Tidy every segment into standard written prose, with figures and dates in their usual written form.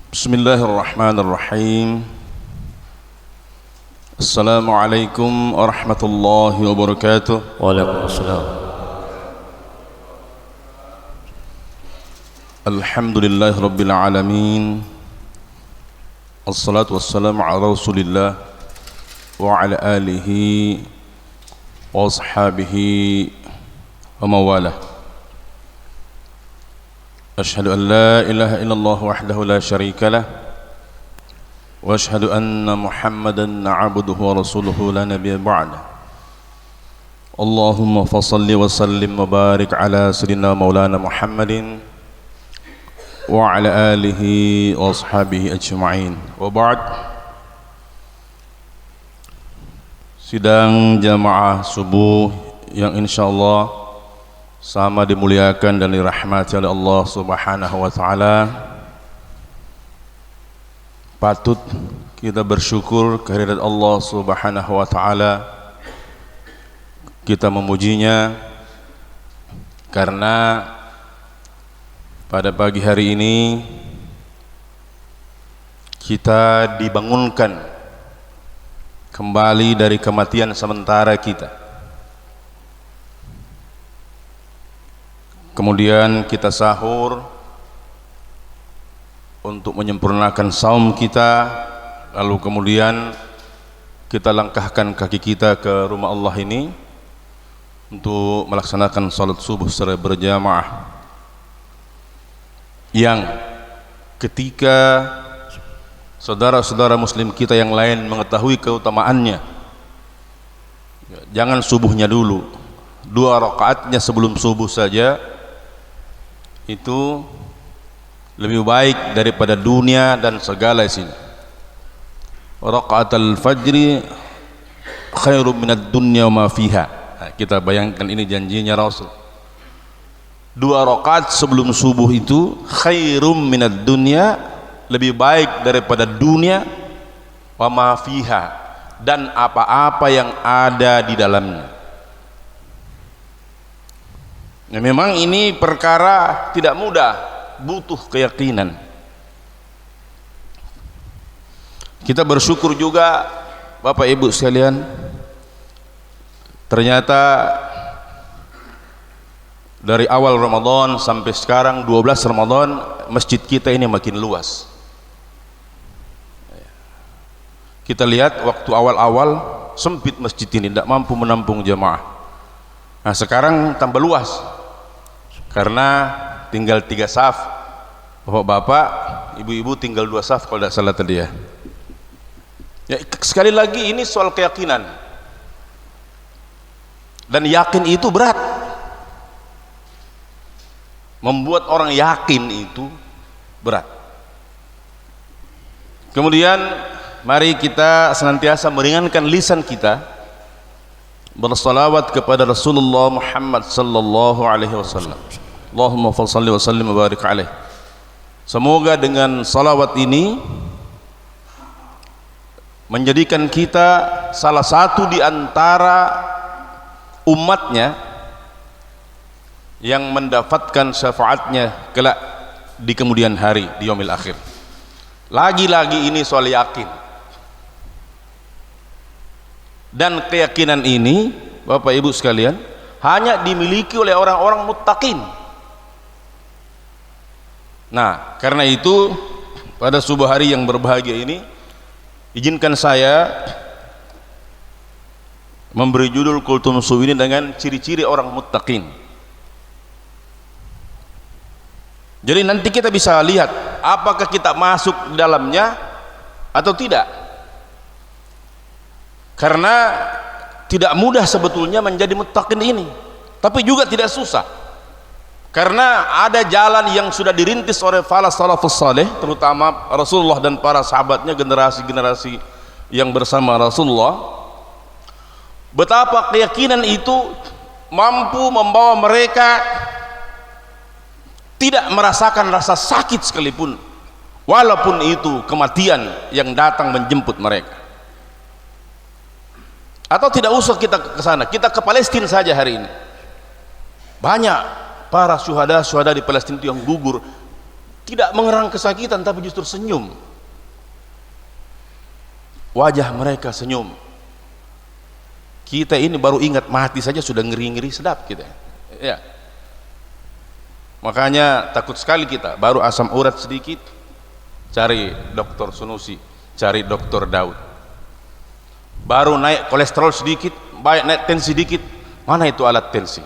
Bismillahirrahmanirrahim. Assalamualaikum warahmatullahi wabarakatuh. Waalaikumsalam. Alhamdulillahi rabbil alamin. Assalatu wassalamu ala rasulillah wa ala alihi wa ashabihi wa mawalah. Ashhadu an la ilaha illallah wahdahu la syarika lah wa ashhadu anna Muhammadan abduhu wa rasuluhu la nabiyya ba'dah. Allahumma fassalli wa sallim wa barik ala sayyidina maulana Muhammadin wa ala alihi wa ashabihi ajma'in. Wa ba'd. Sidang jamaah subuh yang insyaallah sama dimuliakan dan dirahmati oleh Allah Subhanahu wa taala. Patut kita bersyukur kehadirat Allah Subhanahu wa taala. Kita memujinya karena pada pagi hari ini kita dibangunkan kembali dari kematian sementara kita. Kemudian kita sahur untuk menyempurnakan saum kita, lalu kemudian kita langkahkan kaki kita ke rumah Allah ini untuk melaksanakan salat subuh secara berjamaah, yang ketika saudara-saudara muslim kita yang lain mengetahui keutamaannya, jangan subuhnya dulu, 2 rakaatnya sebelum subuh saja itu lebih baik daripada dunia dan segala isinya. Rakaatul fajri khairum minad dunya wa ma fiha. Nah, kita bayangkan ini janjinya Rasul. 2 rakaat sebelum subuh itu khairum minad dunya, lebih baik daripada dunia, wa ma fiha, dan apa-apa yang ada di dalamnya. Nah, memang ini perkara tidak mudah, butuh keyakinan. Kita bersyukur juga Bapak Ibu sekalian, ternyata dari awal Ramadan sampai sekarang 12 Ramadan masjid kita ini makin luas. Kita lihat waktu awal-awal sempit masjid ini, tidak mampu menampung jamaah. Nah, sekarang tambah luas karena tinggal 3 saf, bapak-bapak, ibu-ibu tinggal 2 saf kalau tidak salah tadi ya. Ya, sekali lagi ini soal keyakinan, dan yakin itu berat. Membuat orang yakin itu berat. Kemudian mari kita senantiasa meringankan lisan kita bersalawat kepada Rasulullah Muhammad sallallahu alaihi wasallam. Allahumma shalli wa sallim wa barik alaihi. Semoga dengan salawat ini menjadikan kita salah satu di antara umatnya yang mendapatkan syafaatnya kelak di kemudian hari, di yaumil akhir. Lagi-lagi ini soal yakin. Dan keyakinan ini Bapak Ibu sekalian hanya dimiliki oleh orang-orang muttaqin. Nah, karena itu pada subuh hari yang berbahagia ini izinkan saya memberi judul kultum subuh ini dengan ciri-ciri orang muttaqin. Jadi nanti kita bisa lihat apakah kita masuk di dalamnya atau tidak. Karena tidak mudah sebetulnya menjadi muttaqin ini, tapi juga tidak susah, karena ada jalan yang sudah dirintis oleh para salafus saleh, terutama Rasulullah dan para sahabatnya, generasi-generasi yang bersama Rasulullah. Betapa keyakinan itu mampu membawa mereka tidak merasakan rasa sakit sekalipun, walaupun itu kematian yang datang menjemput mereka. Atau tidak usah kita ke sana, kita ke Palestina saja hari ini. Banyak para syuhada di Palestina itu yang gugur tidak mengerang kesakitan, tapi justru senyum. Wajah mereka senyum. Kita ini baru ingat mati saja sudah ngeri-ngeri sedap kita. Ya. Makanya takut sekali kita, baru asam urat sedikit cari dokter Sunusi, cari dokter Daud. Baru naik kolesterol sedikit, naik tensi sedikit, mana itu alat tensi?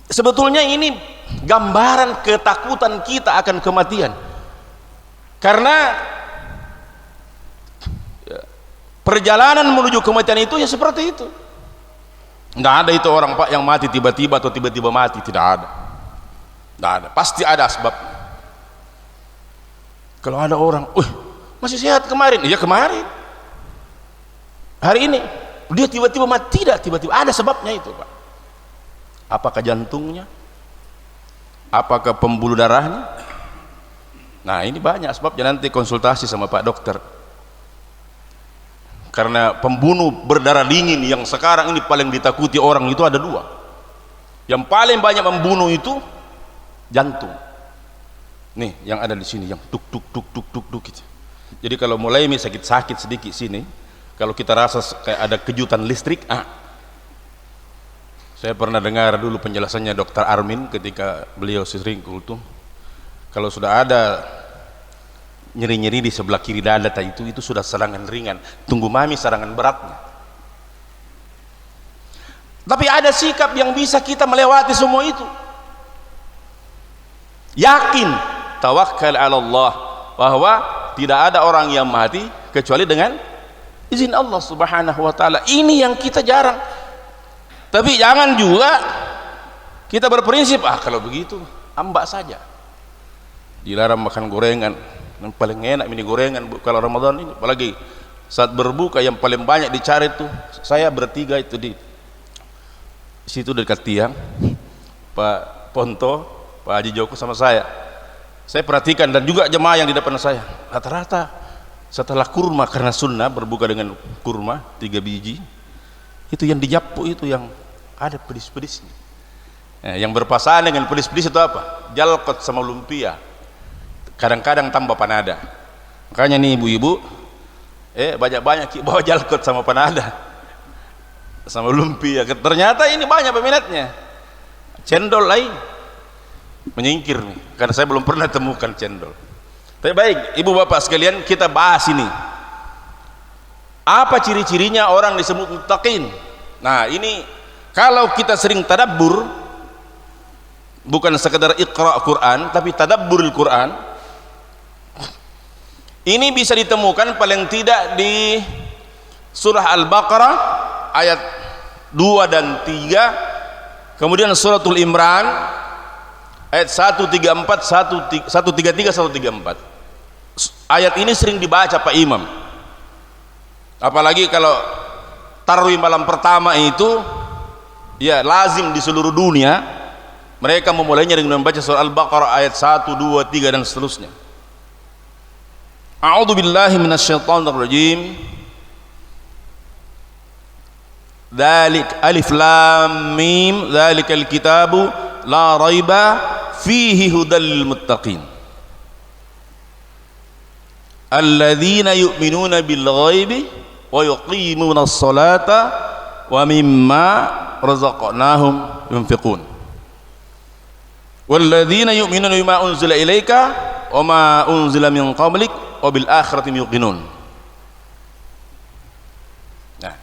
Sebetulnya ini gambaran ketakutan kita akan kematian. Karena perjalanan menuju kematian itu ya seperti itu. Nggak ada itu orang Pak yang mati tiba-tiba atau tiba-tiba mati, tidak ada. Nggak ada, pasti ada sebab. Kalau ada orang, masih sehat kemarin, iya kemarin. Hari ini dia tiba-tiba mati, tidak tiba-tiba, ada sebabnya itu Pak. Apakah jantungnya? Apakah pembuluh darahnya? Nah ini banyak sebabnya, nanti konsultasi sama Pak dokter. Karena pembunuh berdarah dingin yang sekarang ini paling ditakuti orang itu ada dua. Yang paling banyak membunuh itu jantung. Nih yang ada di sini, yang tuk tuk tuk tuk tuk tuk gitu. Jadi kalau mulai sakit-sakit sedikit sini, kalau kita rasa kayak ada kejutan listrik, saya pernah dengar dulu penjelasannya Dr. Armin ketika beliau sering kultum. Kalau sudah ada nyeri-nyeri di sebelah kiri dada itu sudah serangan ringan, tunggu mami serangan beratnya. Tapi ada sikap yang bisa kita melewati semua itu. Yakin, tawakkal ala Allah, bahwa tidak ada orang yang mati kecuali dengan izin Allah Subhanahu wa taala. Ini yang kita jarang. Tapi jangan juga kita berprinsip, kalau begitu ambak saja. Dilarang makan gorengan, yang paling enak ini gorengan kalau Ramadan ini, apalagi saat berbuka yang paling banyak dicari tuh. Saya bertiga itu di situ dekat tiang, Pak Ponto, Pak Haji Joko sama saya perhatikan, dan juga jemaah yang di depan saya, rata-rata setelah kurma, karena sunnah berbuka dengan kurma 3 biji, itu yang dijapu itu yang ada pedis-pedisnya. Yang berpasangan dengan pedis-pedis itu apa? Jalkot sama lumpia, kadang-kadang tambah panada. Makanya nih ibu-ibu banyak-banyak bawa jalkot sama panada sama lumpia. Ternyata ini banyak peminatnya. Cendol lain menyingkir nih, karena saya belum pernah temukan cendol. Tapi baik ibu bapak sekalian, kita bahas ini apa ciri-cirinya orang disebut muttaqin. Nah ini kalau kita sering tadabbur, bukan sekedar iqra Quran tapi tadabburul Quran, ini bisa ditemukan paling tidak di surah Al-Baqarah ayat 2 dan 3, kemudian suratul Imran ayat 134, 133, 134. Ayat ini sering dibaca Pak Imam, apalagi kalau tarawih malam pertama itu ya lazim di seluruh dunia mereka memulainya dengan membaca surah Al-Baqarah ayat 1, 2, 3 dan seterusnya. A'udzu billahi minasyaitonir rajim. Dzalik alif lam mim dzalikal kitabu la raiba fihi hudal lil muttaqin alladzina yu'minuna bil ghaibi wa yuqimuna as-salata wa mimma razaqnahum yunfiqun walladzina yu'minuna bima unzila ilaika wa ma unzila min qablik wa bil akhirati yuqinun. Nah,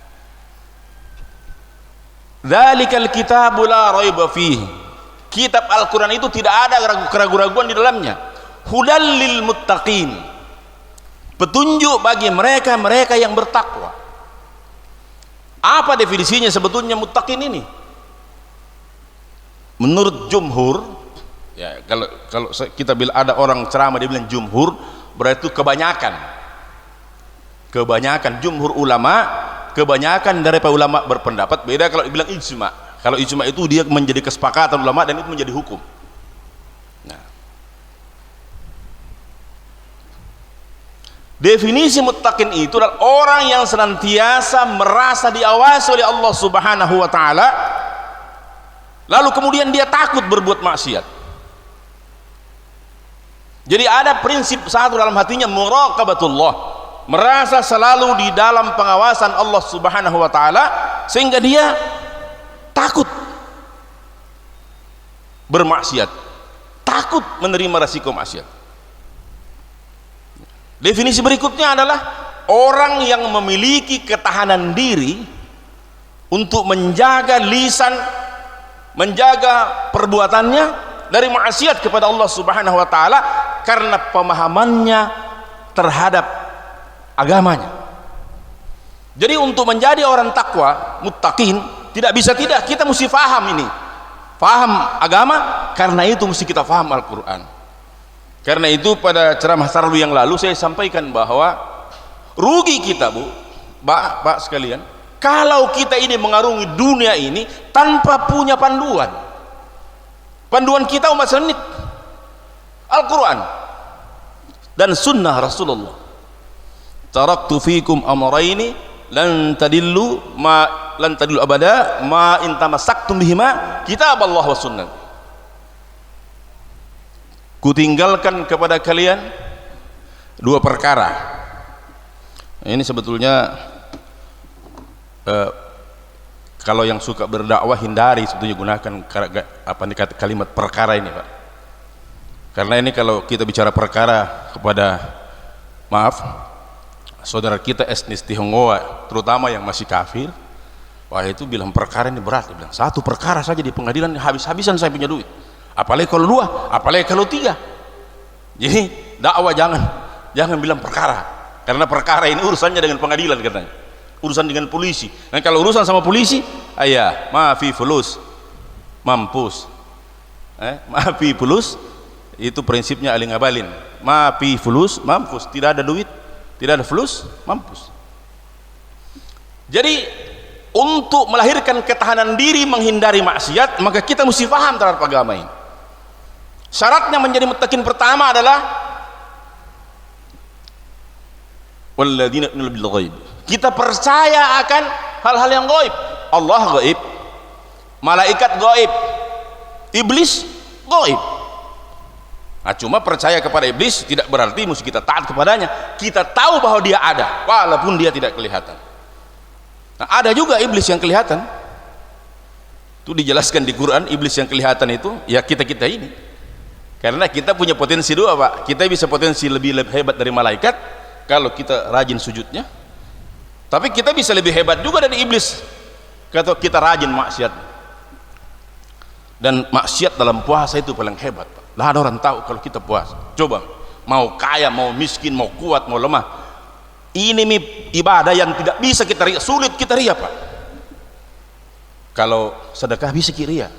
dzalikal kitabu la raiba fihi, kitab Al-Quran itu tidak ada keraguan-keraguan di dalamnya. Hudal lil muttaqin, petunjuk bagi mereka yang bertakwa. Apa definisinya sebetulnya muttaqin ini? Menurut jumhur, ya kalau kita bilang ada orang ceramah dia bilang jumhur, berarti itu kebanyakan jumhur ulama, kebanyakan dari para ulama berpendapat. Beda kalau dibilang ijma. Kalau ijma itu dia menjadi kesepakatan ulama dan itu menjadi hukum. Nah, definisi muttaqin itu adalah orang yang senantiasa merasa diawasi oleh Allah Subhanahu wa taala, lalu kemudian dia takut berbuat maksiat. Jadi ada prinsip satu dalam hatinya, muraqabatullah, merasa selalu di dalam pengawasan Allah Subhanahu wa taala, sehingga dia takut bermaksiat, takut menerima resiko maksiat. Definisi berikutnya adalah orang yang memiliki ketahanan diri untuk menjaga lisan, menjaga perbuatannya dari maksiat kepada Allah Subhanahu wa taala karena pemahamannya terhadap agamanya. Jadi untuk menjadi orang takwa, muttaqin, tidak bisa tidak, kita mesti faham ini, faham agama. Karena itu mesti kita faham Al-Quran. Karena itu pada ceramah tarawih yang lalu saya sampaikan bahwa rugi kita, Bu, Pak sekalian, kalau kita ini mengarungi dunia ini tanpa punya panduan. Panduan kita umat Islam Al-Quran dan sunnah Rasulullah. Taraktu fikum amrayni lan tadillu abada ma in tamassaktum bihima kitab Allah wa sunnah. Kutinggalkan kepada kalian dua perkara. Ini sebetulnya kalau yang suka berdakwah hindari sebetulnya gunakan kalimat perkara ini, Pak. Karena ini kalau kita bicara perkara kepada, maaf, saudara kita etnis Tionghoa, terutama yang masih kafir, wah itu bilang perkara ini berat. Dia bilang satu perkara saja di pengadilan habis-habisan saya punya duit. Apalagi kalau dua, apalagi kalau tiga. Jadi dakwah jangan bilang perkara, karena perkara ini urusannya dengan pengadilan katanya, urusan dengan polisi. Dan kalau urusan sama polisi, ayah maafi fulus, mampus, maafi fulus, itu prinsipnya aling abalin, maafi fulus, mampus, tidak ada duit, tidak ada fulus, mampus. Jadi untuk melahirkan ketahanan diri menghindari maksiat, maka kita mesti paham terhadap agama ini. Syaratnya menjadi muttaqin pertama adalah walladzina yu'minuna bil ghaib. Kita percaya akan hal-hal yang gaib. Allah gaib, malaikat gaib, iblis gaib. Nah, cuma percaya kepada iblis tidak berarti mesti kita taat kepadanya. Kita tahu bahwa dia ada walaupun dia tidak kelihatan. Nah, ada juga iblis yang kelihatan. Itu dijelaskan di Quran, iblis yang kelihatan itu ya kita-kita ini. Karena kita punya potensi dua, Pak. Kita bisa potensi lebih hebat dari malaikat kalau kita rajin sujudnya. Tapi kita bisa lebih hebat juga dari iblis kalau kita rajin maksiat. Dan maksiat dalam puasa itu paling hebat, Pak. Lah ada orang tahu kalau kita puasa. Coba, mau kaya, mau miskin, mau kuat, mau lemah. Ini ibadah yang tidak bisa kita ria, sulit kita ria, Pak. Kalau sedekah bisa kita ria.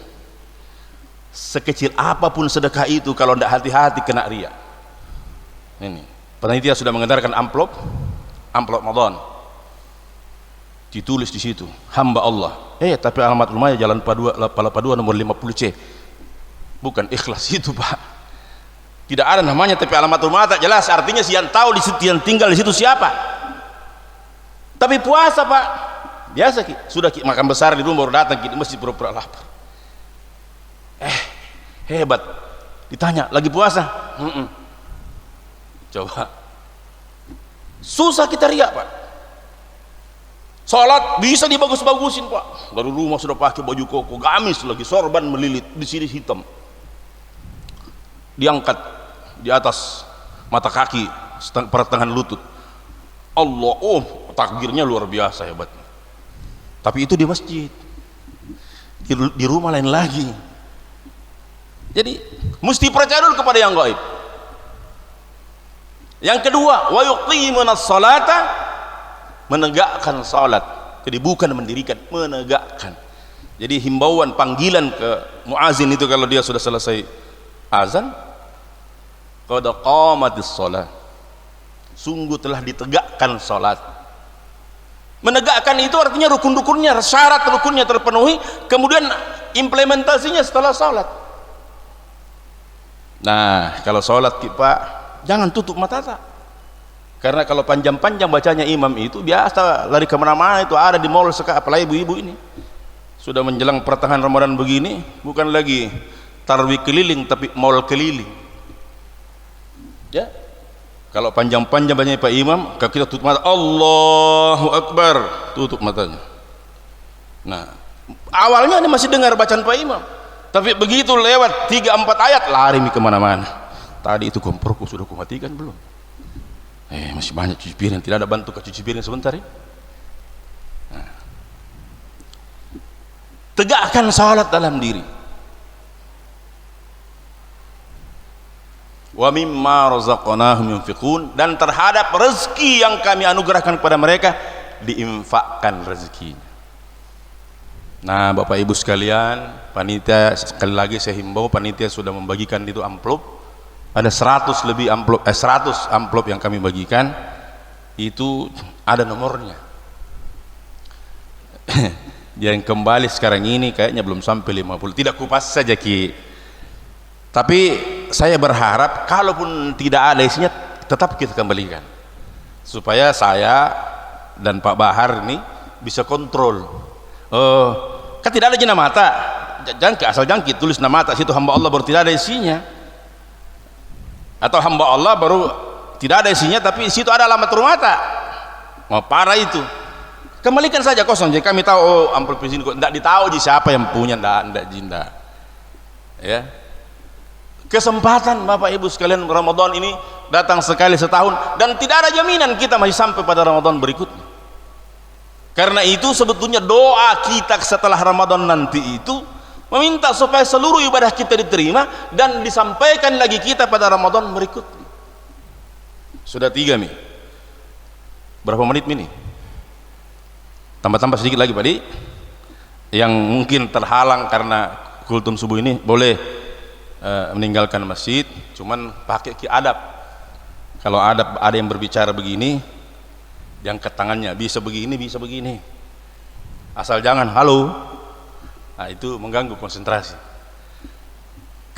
Sekecil apapun sedekah itu kalau tidak hati-hati kena ria. Ini panitia sudah mengantarkan amplop Ramadan, ditulis di situ hamba Allah, tapi alamat rumahnya Jalan Palapa 2 nomor 50C. Bukan ikhlas itu, Pak. Tidak ada namanya, tapi alamat rumah tak jelas, artinya si yang tahu di situ, yang tinggal di situ siapa. Tapi puasa, Pak, biasa sudah makan besar di rumah baru datang kita masih pura-pura lapar. Hebat, ditanya lagi puasa, coba susah kita riak, Pak. Sholat bisa dibagus-bagusin, Pak, dari rumah sudah pakai baju koko, gamis lagi, sorban melilit, di sini hitam, diangkat di atas mata kaki pertengahan lutut, Allah, takbirnya luar biasa hebat. Tapi itu di masjid, di rumah lain lagi. Jadi mesti percaya dulu kepada yang gaib. Yang kedua, wa yuqimunas salata, menegakkan salat. Jadi bukan mendirikan, menegakkan. Jadi himbauan, panggilan ke muazin itu kalau dia sudah selesai azan, qad qamatis shalah, sungguh telah ditegakkan salat. Menegakkan itu artinya rukun-rukunnya, syarat rukunnya terpenuhi, kemudian implementasinya setelah salat. Nah, kalau sholat, Pak, jangan tutup mata, tak. Karena kalau panjang-panjang bacanya imam itu biasa lari kemana-mana, itu ada di mall sekarang, apalagi ibu-ibu ini sudah menjelang pertengahan Ramadan begini, bukan lagi tarawih keliling tapi mall keliling. Ya, kalau panjang-panjang banyak Pak Imam, kalau kita tutup mata, Allahu Akbar, tutup matanya. Nah, awalnya ini masih dengar bacaan Pak Imam, tapi begitu lewat 3-4 ayat lari kemana-mana. Tadi itu komporku sudah kumatikan belum? Masih banyak cuci piring, tidak ada bantu ke cuci piring sebentar ya. Nah, tegakkan salat dalam diri. Wa mimma razaqnahum yunfiqun, dan terhadap rezeki yang kami anugerahkan kepada mereka diinfakkan rezekinya. Nah, Bapak Ibu sekalian, panitia sekali lagi saya himbau, panitia sudah membagikan itu amplop. Ada 100 lebih amplop, 100 amplop yang kami bagikan, itu ada nomornya. Yang kembali sekarang ini kayaknya belum sampai 50. Tidak kupas saja Ki. Tapi saya berharap kalaupun tidak ada isinya tetap kita kembalikan, supaya saya dan Pak Bahar ini bisa kontrol. Kan tidak ada jenama mata, asal jangkit tulis nama mata situ hamba Allah baru tidak ada isinya, atau hamba Allah baru tidak ada isinya tapi situ ada alamat rumah mata. Mau parah itu, kembalikan saja kosong. Jadi kami tahu amplop di sini kok tidak ditahu siapa yang punya, tidak jinda. Ya. Kesempatan Bapak Ibu sekalian, Ramadan ini datang sekali setahun dan tidak ada jaminan kita masih sampai pada Ramadan berikutnya. Karena itu sebetulnya doa kita setelah Ramadan nanti itu meminta supaya seluruh ibadah kita diterima dan disampaikan lagi kita pada Ramadan berikutnya. Sudah 3 nih. Berapa menit ini? Tambah-tambah sedikit lagi Pak Di. Yang mungkin terhalang karena kultum subuh ini boleh meninggalkan masjid, cuman pakai adab. Kalau ada yang berbicara begini, diangkat tangannya, bisa begini, bisa begini, asal jangan halo. Nah, itu mengganggu konsentrasi.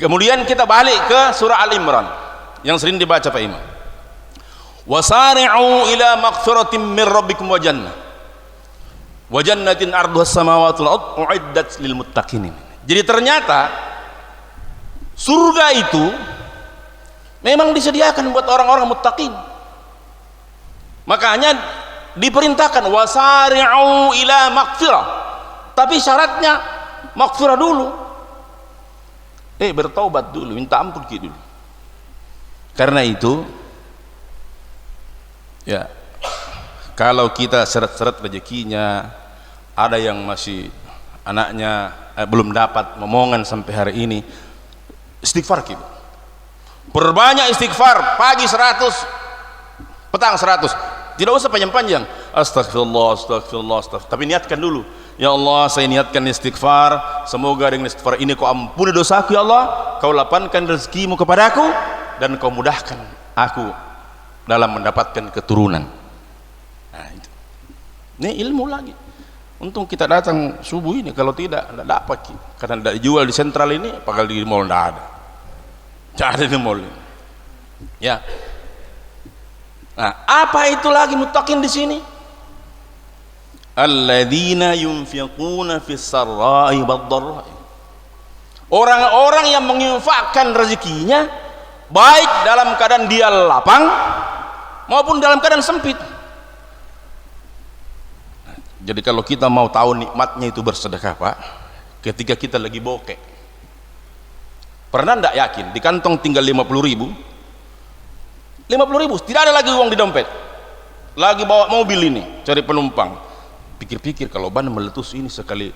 Kemudian kita balik ke surah Al-Imran yang sering dibaca Pak Imam, wasari'u ila maghfiratin min rabbikum wa jannah wa jannatin arduha as-samawati wal ardu uiddat lil muttaqin. Jadi ternyata surga itu memang disediakan buat orang-orang muttaqin. Makanya diperintahkan wasari'u ila maghfirah, tapi syaratnya maghfirah dulu. Bertaubat dulu, minta ampun dulu. Karena itu ya, kalau kita seret-seret rezekinya, ada yang masih anaknya belum dapat momongan sampai hari ini, istighfar kita, perbanyak istighfar, pagi 100, petang 100, tidak usah panjang-panjang, astagfirullah, astagfirullah, astagfirullah, tapi niatkan dulu, ya Allah saya niatkan istighfar, semoga dengan istighfar ini kau ampuni dosaku ya Allah, kau lapangkan rezekimu kepadaku, dan kau mudahkan aku dalam mendapatkan keturunan. Nah, itu. Ini ilmu lagi. Untung kita datang subuh ini, kalau tidak dapat, karena tidak dijual di sentral ini, apakah di mall tidak ada. Tidak ada di mall ini. Ya. Nah, apa itu lagi muttaqin di sini? Alladzina yunfiquna fis sarra'i wad dharra'i. Orang-orang yang menginfakkan rezekinya baik dalam keadaan dia lapang maupun dalam keadaan sempit. Jadi kalau kita mau tahu nikmatnya itu bersedekah Pak, ketika kita lagi bokek, pernah ndak yakin di kantong tinggal 50.000, tidak ada lagi uang di dompet, lagi bawa mobil ini cari penumpang, pikir-pikir kalau ban meletus ini sekali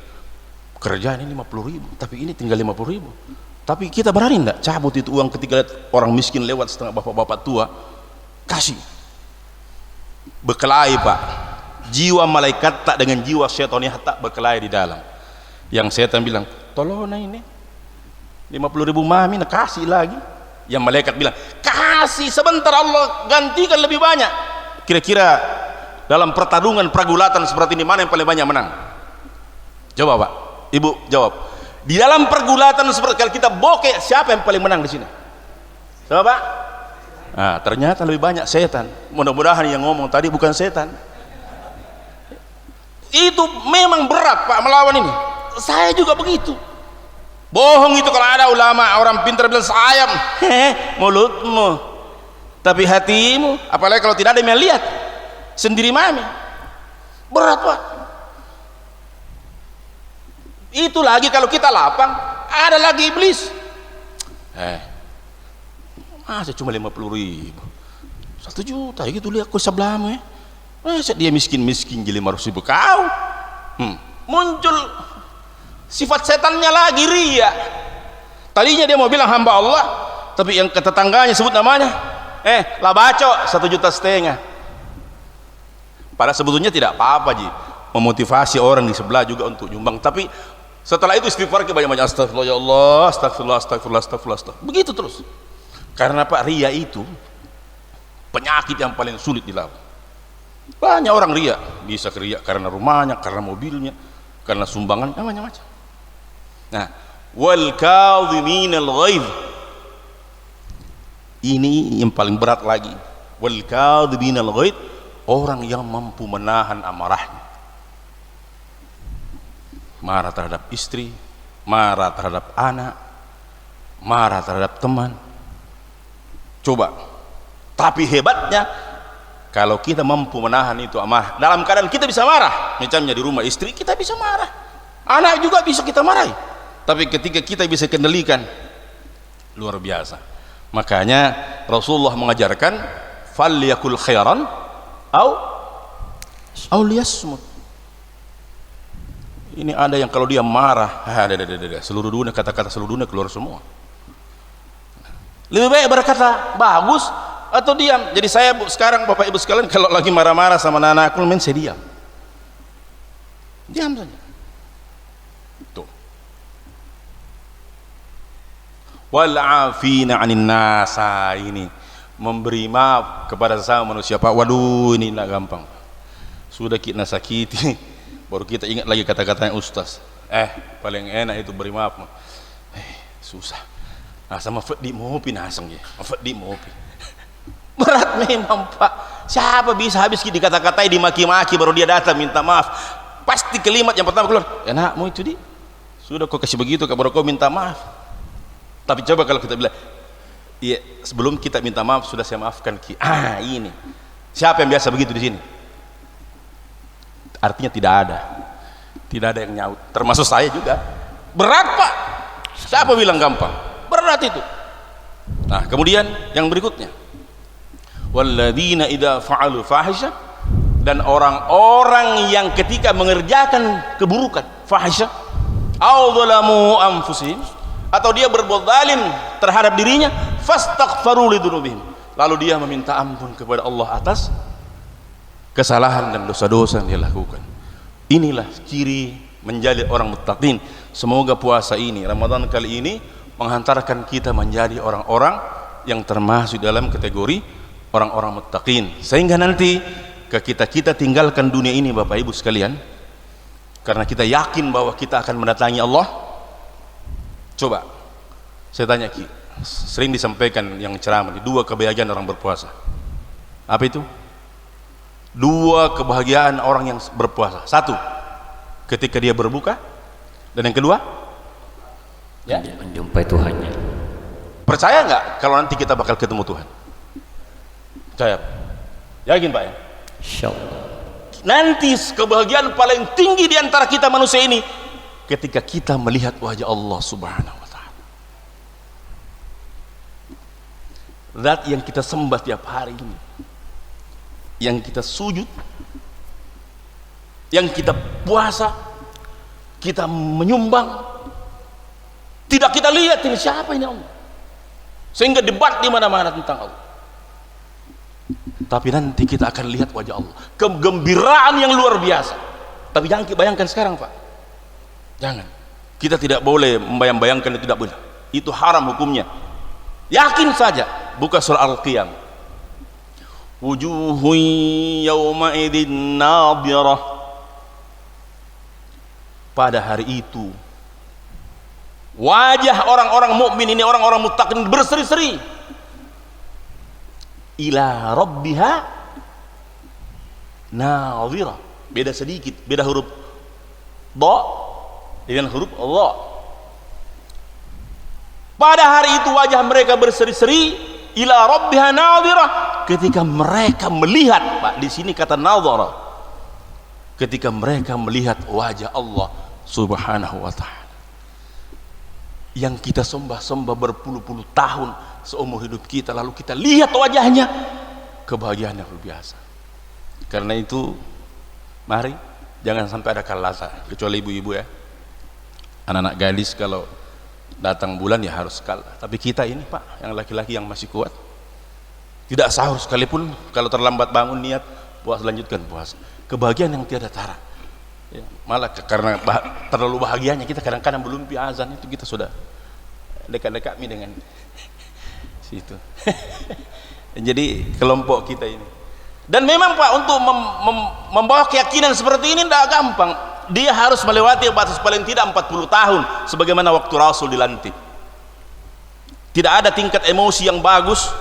kerjaan ini 50.000, tapi ini tinggal 50.000, tapi kita berani ndak cabut itu uang ketika lihat orang miskin lewat setengah bapak-bapak tua, kasih, berkelahi Pak. Jiwa malaikat tak dengan jiwa syaitan tak berkelahi di dalam. Yang setan bilang, tolong ini 50.000 mami, nak kasih lagi. Yang malaikat bilang, kasih sebentar Allah gantikan lebih banyak. Kira-kira dalam pertarungan pergulatan seperti ini mana yang paling banyak menang? Jawab Pak, Ibu jawab. Di dalam pergulatan seperti kalau kita bokeh, siapa yang paling menang di sini? Siapa Pak? Nah, ternyata lebih banyak setan. Mudah-mudahan yang ngomong tadi bukan setan. Itu memang berat Pak melawan ini. Saya juga begitu. Bohong itu kalau ada ulama orang pintar bilang sayap, mulutmu. Tapi hatimu, apalagi kalau tidak ada yang lihat, sendiri mami, berat Pak. Itu lagi kalau kita lapang, ada lagi iblis. Masa cuma 50.000, 1 juta gitu lihat kau sebelahmu ya. Masa dia miskin-miskin jadi 500.000 kau. Muncul sifat setannya lagi, ria. Tadinya dia mau bilang hamba Allah, tapi yang ke tetangganya sebut namanya, lah baco 1,5 juta. Padahal sebetulnya tidak apa-apa ji, memotivasi orang di sebelah juga untuk nyumbang. Tapi setelah itu istighfar banyak-banyak, astagfirullah ya Allah, astagfirullah, astagfirullah, astagfirullah, astagfirullah. Begitu terus. Karena Pak, ria itu penyakit yang paling sulit dilawan. Banyak orang ria, bisa ria karena rumahnya, karena mobilnya, karena sumbangan, macam-macam. Nah, wal kadhiminal ghaidh, ini yang paling berat lagi. Wal kadhiminal ghaidh, orang yang mampu menahan amarahnya. Marah terhadap istri, marah terhadap anak, marah terhadap teman. Coba, tapi hebatnya kalau kita mampu menahan itu amarah, dalam keadaan kita bisa marah, misalnya di rumah istri kita bisa marah, anak juga bisa kita marahi, tapi ketika kita bisa kendalikan, luar biasa. Makanya Rasulullah mengajarkan falyakul khairan au liyasmut. Ini ada yang kalau dia marah, seluruh dunia, kata-kata seluruh dunia keluar semua. Lebih baik berkata bagus atau diam. Jadi saya sekarang Bapak Ibu sekalian, kalau lagi marah-marah sama anak-anakku, saya diam saja. Tuh. Wal afina 'anin nas, ini memberi maaf kepada sesama manusia Pak. Waduh, ini tidak gampang. Sudah kita sakiti, baru kita ingat lagi kata-katanya ustaz. Paling enak itu beri maaf. Susah. Sama Fadi Mopi nasang ya, Fadi Mopi. Berat memang Pak. Siapa bisa habis dikata-katai, dimaki-maki baru dia datang minta maaf. Pasti kalimat yang pertama keluar, enakmu itu di. Sudah kau kasih begitu, baru kau minta maaf. Tapi coba kalau kita bilang, iya sebelum kita minta maaf sudah saya maafkan ki. Ini. Siapa yang biasa begitu di sini? Artinya tidak ada yang nyaut. Termasuk saya juga. Berat Pak. Siapa bilang gampang? Berat itu. Nah, kemudian yang berikutnya, walladzina idza fa'alu fahisha, dan orang-orang yang ketika mengerjakan keburukan, fahisha, au dzalamu anfusihim, atau dia berbuat zalim terhadap dirinya, fastaghfaru lidzunubihim, lalu dia meminta ampun kepada Allah atas kesalahan dan dosa-dosa yang dia lakukan. Inilah ciri menjadi orang muttaqin. Semoga puasa ini, Ramadan kali ini, menghantarkan kita menjadi orang-orang yang termasuk dalam kategori orang-orang muttaqin, sehingga nanti kita tinggalkan dunia ini Bapak Ibu sekalian, karena kita yakin bahwa kita akan mendatangi Allah. Coba saya tanya Ki, sering disampaikan yang ceramah, 2 kebahagiaan orang berpuasa. Apa itu? 2 kebahagiaan orang yang berpuasa. 1, ketika dia berbuka, dan yang kedua, ya, menjumpai Tuhannya. Percaya nggak kalau nanti kita bakal ketemu Tuhan? Percaya? Yakin Pak ya? Insyaallah. Nanti kebahagiaan paling tinggi di antara kita manusia ini ketika kita melihat wajah Allah Subhanahu wa taala. Zat yang kita sembah tiap hari ini, yang kita sujud, yang kita puasa, kita menyumbang, tidak kita lihat ini siapa ini Allah, sehingga debat di mana-mana tentang Allah. Tapi nanti kita akan lihat wajah Allah, kegembiraan yang luar biasa. Tapi jangan bayangkan sekarang Pak, jangan, kita tidak boleh membayang-bayangkan, itu tidak boleh, itu haram hukumnya. Yakin saja, buka surah Al-Qiyam, wujuhun yawma idzin nadhirah, pada hari itu wajah orang-orang mukmin ini, orang-orang muttaqin berseri-seri, ila rabbiha nadhirah. Beda sedikit, beda huruf dha dengan huruf Allah. Pada hari itu wajah mereka berseri-seri ila rabbiha nadhirah, ketika mereka melihat, Pak, di sini kata nadhara, ketika mereka melihat wajah Allah Subhanahu wa ta'ala yang kita sembah-sembah berpuluh-puluh tahun seumur hidup kita, lalu kita lihat wajahnya, kebahagiaan yang luar biasa. Karena itu mari jangan sampai ada kalasa, kecuali ibu-ibu ya, anak-anak gadis kalau datang bulan ya harus kalah. Tapi kita ini Pak, yang laki-laki yang masih kuat, tidak sahur sekalipun, kalau terlambat bangun niat puas, lanjutkan puasa, kebahagiaan yang tiada tara ya. Malah karena terlalu bahagianya kita kadang-kadang belum azan itu kita sudah dekat-dekat dengan situ. Jadi kelompok kita ini, dan memang Pak, untuk membawa keyakinan seperti ini tidak gampang. Dia harus melewati batas paling tidak 40 tahun sebagaimana waktu Rasul dilantik. Tidak ada tingkat emosi yang bagus,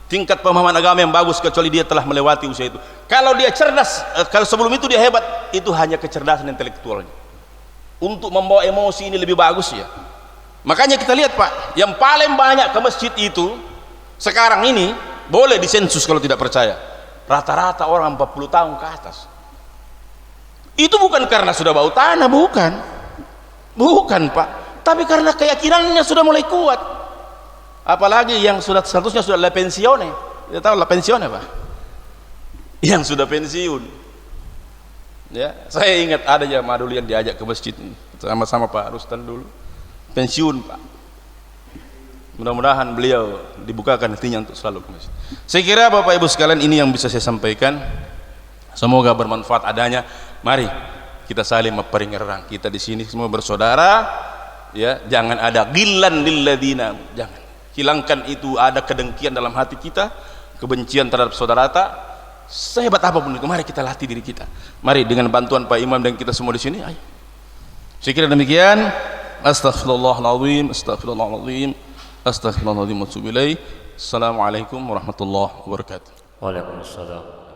tingkat pemahaman agama yang bagus, kecuali dia telah melewati usia itu. Kalau dia cerdas, kalau sebelum itu dia hebat, itu hanya kecerdasan intelektualnya. Untuk membawa emosi ini lebih bagus ya. Makanya kita lihat Pak, yang paling banyak ke masjid itu sekarang ini, boleh disensus kalau tidak percaya, rata-rata orang 40 tahun ke atas. Itu bukan karena sudah bau tanah, bukan Pak, tapi karena keyakinannya sudah mulai kuat. Apalagi yang sudah statusnya sudah la pensione, kita tahu la pensione Pak, yang sudah pensiun ya. Saya ingat ada jamaah dulu yang diajak ke masjid sama-sama Pak Rustan dulu, pensiun Pak. Mudah-mudahan beliau dibukakan hatinya untuk selalu ke masjid. Saya kira Bapak Ibu sekalian, ini yang bisa saya sampaikan, semoga bermanfaat adanya. Mari kita saling memperingatkan, kita di sini semua bersaudara ya, jangan ada ghillan lil ladina, jangan hilangkan itu ada kedengkian dalam hati kita, kebencian terhadap saudara kita, sehebat apapun itu. Mari kita latih diri kita, mari dengan bantuan Pak Imam dan kita semua di sini, ayo. Saya kira demikian. Astaghfirullahaladzim, astaghfirullahaladzim, astaghfirullahaladzim wa atubu ilaih. Assalamualaikum warahmatullahi wabarakatuh. Waalaikumsalam.